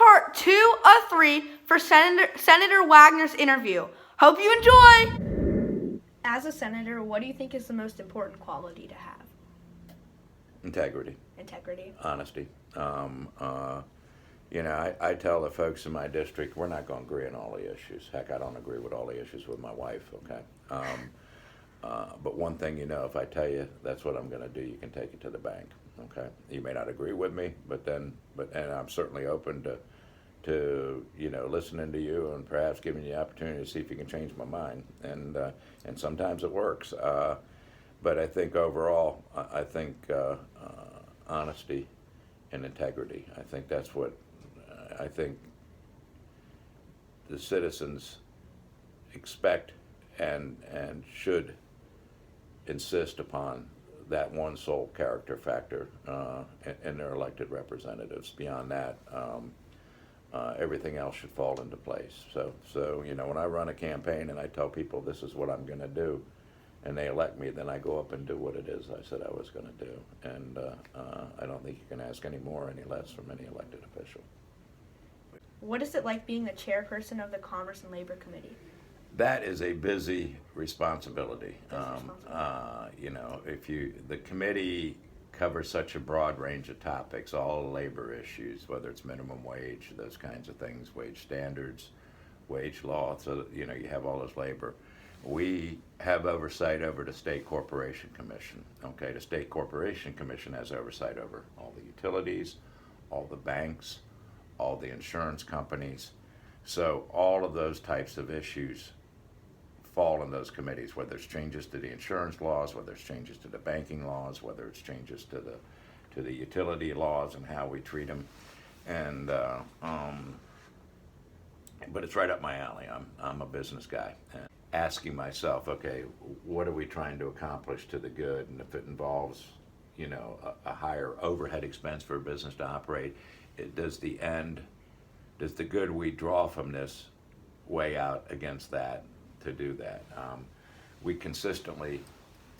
part 2 of 3 for Senator Wagner's interview. Hope you enjoy! As a senator, what do you think is the most important quality to have? Integrity. Integrity. Honesty. I tell the folks in my district, we're not going to agree on all the issues. Heck, I don't agree with all the issues with my wife, okay? But one thing if I tell you that's what I'm going to do, you can take it to the bank, okay? You may not agree with me, and I'm certainly open to listening to you and perhaps giving you the opportunity to see if you can change my mind. And sometimes it works. But I think overall, I think honesty and integrity. I think that's what I think the citizens expect and should insist upon that one sole character factor in their elected representatives. Beyond that, everything else should fall into place. So when I run a campaign and I tell people this is what I'm going to do, and they elect me, then I go up and do what it is I said I was going to do. And I don't think you can ask any more or any less from any elected official. What is it like being the chairperson of the Commerce and Labor Committee? That is a busy responsibility. The committee covers such a broad range of topics, all labor issues, whether it's minimum wage, those kinds of things, wage standards, wage law, so you have all this labor. We have oversight over the State Corporation Commission. Okay, the State Corporation Commission has oversight over all the utilities, all the banks, all the insurance companies. So all of those types of issues fall in those committees, whether it's changes to the insurance laws, whether it's changes to the banking laws, whether it's changes to the utility laws and how we treat them. And but it's right up my alley. I'm a business guy. And asking myself, okay, what are we trying to accomplish to the good? And if it involves, a higher overhead expense for a business to operate, does the good we draw from this weigh out against that to do that? We consistently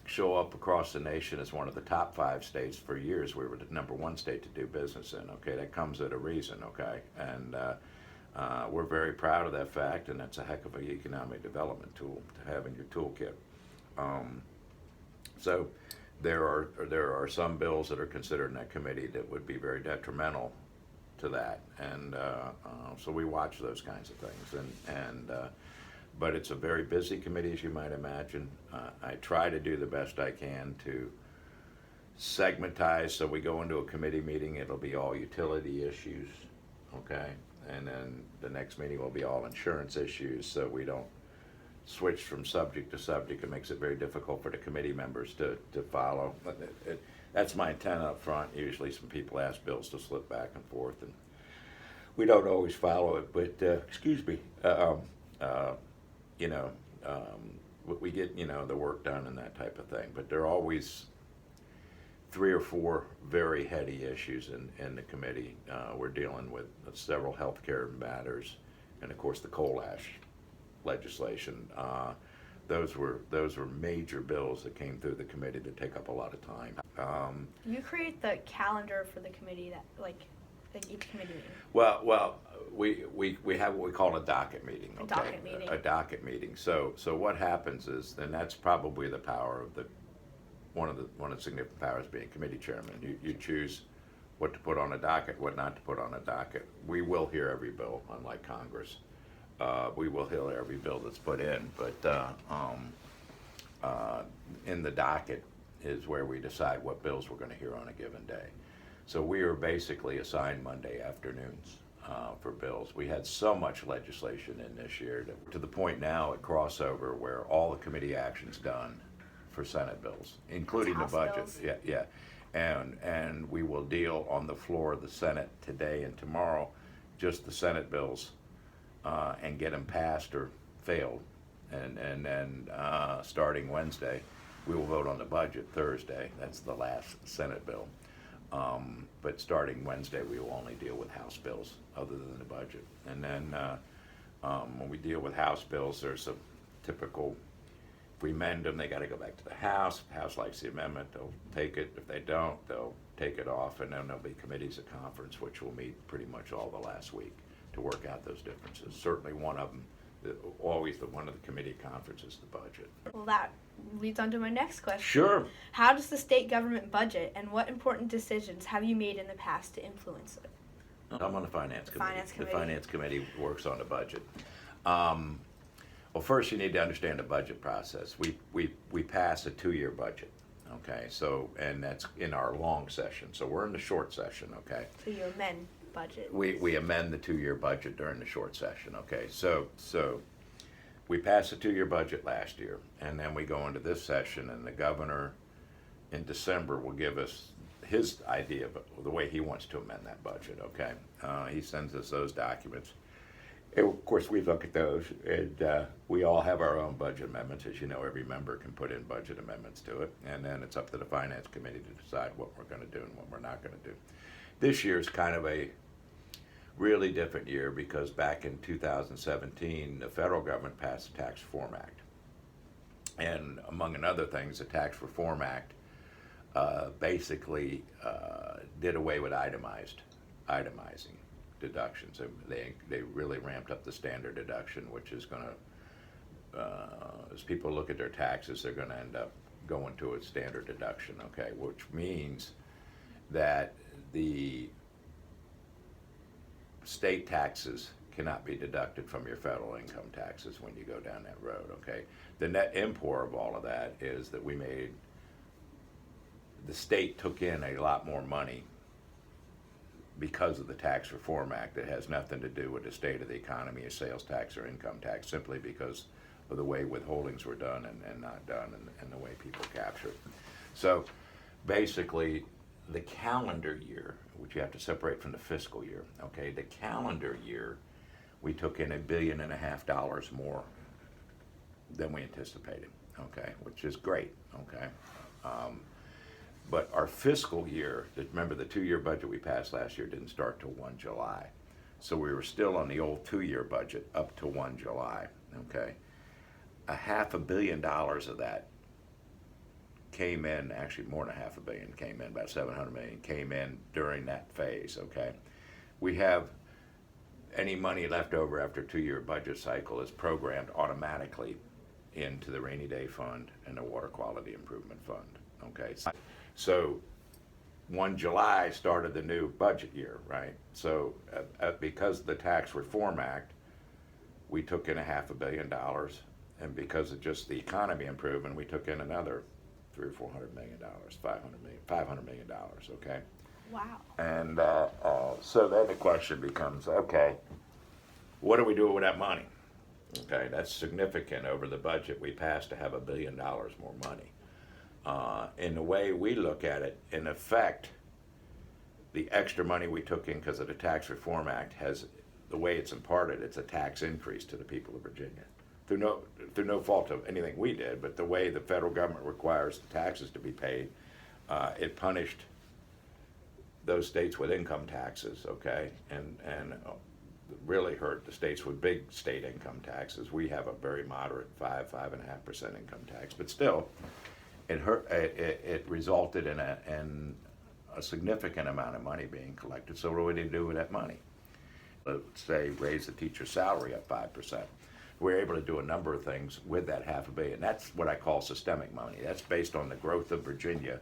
show up across the nation as one of the top 5 states. For years we were the number 1 state to do business in. Okay, that comes at a reason. Okay, and we're very proud of that fact, and that's a heck of an economic development tool to have in your toolkit. So there are some bills that are considered in that committee that would be very detrimental to that, and so we watch those kinds of things. But it's a very busy committee, as you might imagine. I try to do the best I can to segmentize, so we go into a committee meeting, it'll be all utility issues, okay? And then the next meeting will be all insurance issues, so we don't switch from subject to subject. It makes it very difficult for the committee members to follow. That's my intent up front. Usually some people ask bills to slip back and forth, and we don't always follow it, but we get the work done and that type of thing. But there are always 3 or 4 very heady issues in the committee. We're dealing with several healthcare matters, and of course the coal ash legislation. Those were major bills that came through the committee that take up a lot of time. You create the calendar for the committee that each committee meeting. Well, we have what we call a docket meeting. Okay? Docket meeting. A docket meeting. So what happens is, and that's probably the power of one of the significant powers being committee chairman. You choose what to put on a docket, what not to put on a docket. We will hear every bill, unlike Congress. We will hear every bill that's put in, but in the docket is where we decide what bills we're going to hear on a given day. So we are basically assigned Monday afternoons for bills. We had so much legislation in this year to the point now at crossover where all the committee action's done for Senate bills, including the budget. Bills. Yeah. And we will deal on the floor of the Senate today and tomorrow, just the Senate bills, and get them passed or failed. And then starting Wednesday, we will vote on the budget Thursday. That's the last Senate bill. But starting Wednesday, we will only deal with House bills other than the budget. And then when we deal with House bills, there's a typical If we amend them, they got to go back to the House. If the House likes the amendment, they'll take it. If they don't, they'll take it off, and then there'll be committees of conference, which will meet pretty much all the last week to work out those differences. Certainly one of them, one of the committee conferences, the budget. Well, that leads on to my next question. Sure. How does the state government budget, and what important decisions have you made in the past to influence it? I'm on the finance committee. Finance The committee. finance committee works on the budget. Well, first you need to understand the budget process. We pass a 2-year budget, okay? So, and that's in our long session. So we're in the short session, okay? So you amend budget. We amend the 2-year budget during the short session, okay? So we passed the 2-year budget last year, and then we go into this session, and the governor in December will give us his idea of the way he wants to amend that budget, okay? He sends us those documents. And of course, we look at those, and we all have our own budget amendments. As you know, every member can put in budget amendments to it, and then it's up to the finance committee to decide what we're going to do and what we're not going to do. This year is kind of a really different year because back in 2017, the federal government passed the Tax Reform Act. And among other things, the Tax Reform Act basically did away with itemizing deductions. They really ramped up the standard deduction, which is going to, as people look at their taxes, they're going to end up going to a standard deduction, okay, which means that the state taxes cannot be deducted from your federal income taxes when you go down that road, okay? The net import of all of that is that the state took in a lot more money because of the Tax Reform Act. That has nothing to do with the state of the economy, a sales tax or income tax, simply because of the way withholdings were done and not done, and the way people capture. So basically, the calendar year, which you have to separate from the fiscal year, okay, the calendar year, we took in $1.5 billion more than we anticipated, okay, which is great, okay. But our fiscal year, remember the 2-year budget we passed last year didn't start till 1 July. So we were still on the old 2-year budget up to 1 July, okay. $500 million of that came in, actually more than $500 million came in, about $700 million came in during that phase, okay. We have any money left over after a 2-year budget cycle is programmed automatically into the rainy day fund and the water quality improvement fund, okay. So 1 July started the new budget year, right? So because of the Tax Reform Act, we took in $500 million, and because of just the economy improvement, we took in another $300 or $400 million, $500 million, okay? Wow. And so then the question becomes, okay, what do we do with that money? Okay, that's significant over the budget we passed to have $1 billion more money. In the way we look at it, in effect, the extra money we took in because of the Tax Reform Act has, the way it's imparted, it's a tax increase to the people of Virginia. Through no fault of anything we did, but the way the federal government requires the taxes to be paid, it punished those states with income taxes, okay, and really hurt the states with big state income taxes. We have a very moderate 5.5% income tax, but still, it resulted in a significant amount of money being collected. So what do we do with that money? Let's say raise the teacher's salary up 5%. We're able to do a number of things with that $500 million. That's what I call systemic money. That's based on the growth of Virginia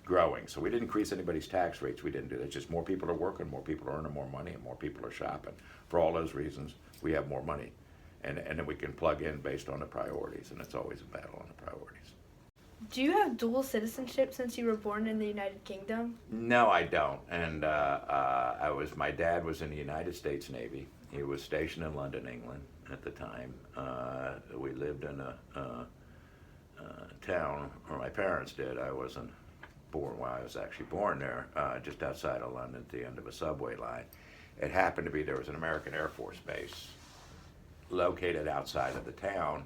growing. So we didn't increase anybody's tax rates. We didn't do that. It's just more people are working, more people are earning more money, and more people are shopping. For all those reasons, we have more money. And then we can plug in based on the priorities, and it's always a battle on the priorities. Do you have dual citizenship since you were born in the United Kingdom? No, I don't. And my dad was in the United States Navy. He was stationed in London, England at the time. We lived in a town, or my parents did. I wasn't born, well, I was actually born there, just outside of London at the end of a subway line. It happened to be there was an American Air Force base located outside of the town.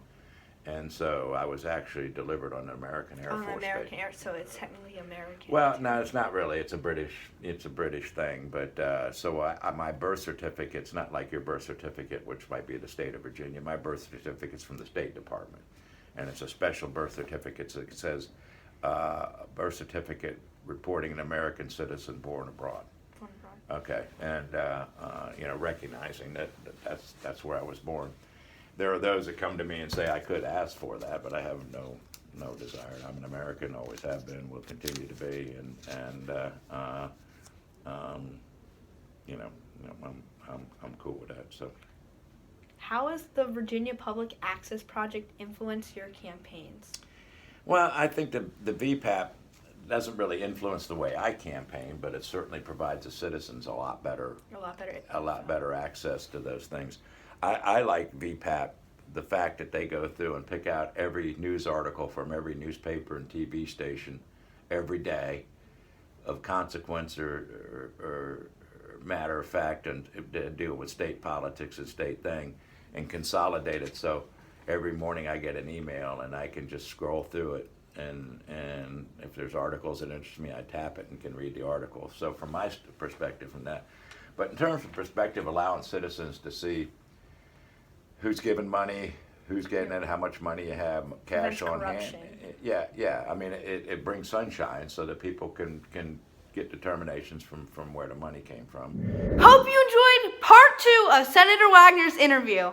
And so I was actually delivered on an American Air Force American base. Air, so it's technically American. Well, no, it's not really. It's a British thing. But so my birth certificate's not like your birth certificate, which might be the state of Virginia. My birth certificate's from the State Department, and it's a special birth certificate. It says birth certificate reporting an American citizen born abroad. Okay, and recognizing that that's where I was born. There are those that come to me and say I could ask for that, but I have no desire. I'm an American, always have been, will continue to be, I'm cool with that. So, how has the Virginia Public Access Project influenced your campaigns? well, I think the VPAP doesn't really influence the way I campaign, but it certainly provides the citizens a lot better access to those things. I like VPAP, the fact that they go through and pick out every news article from every newspaper and TV station every day of consequence or matter of fact, and deal with state politics and state thing, and consolidate it. So every morning I get an email and I can just scroll through it, and if there's articles that interest me, I tap it and can read the article. So from my perspective from that. But in terms of perspective, allowing citizens to see who's giving money, who's getting it, how much money you have, cash on hand. Yeah. I mean, it brings sunshine so that people can get determinations from where the money came from. Hope you enjoyed part 2 of Senator Wagner's interview.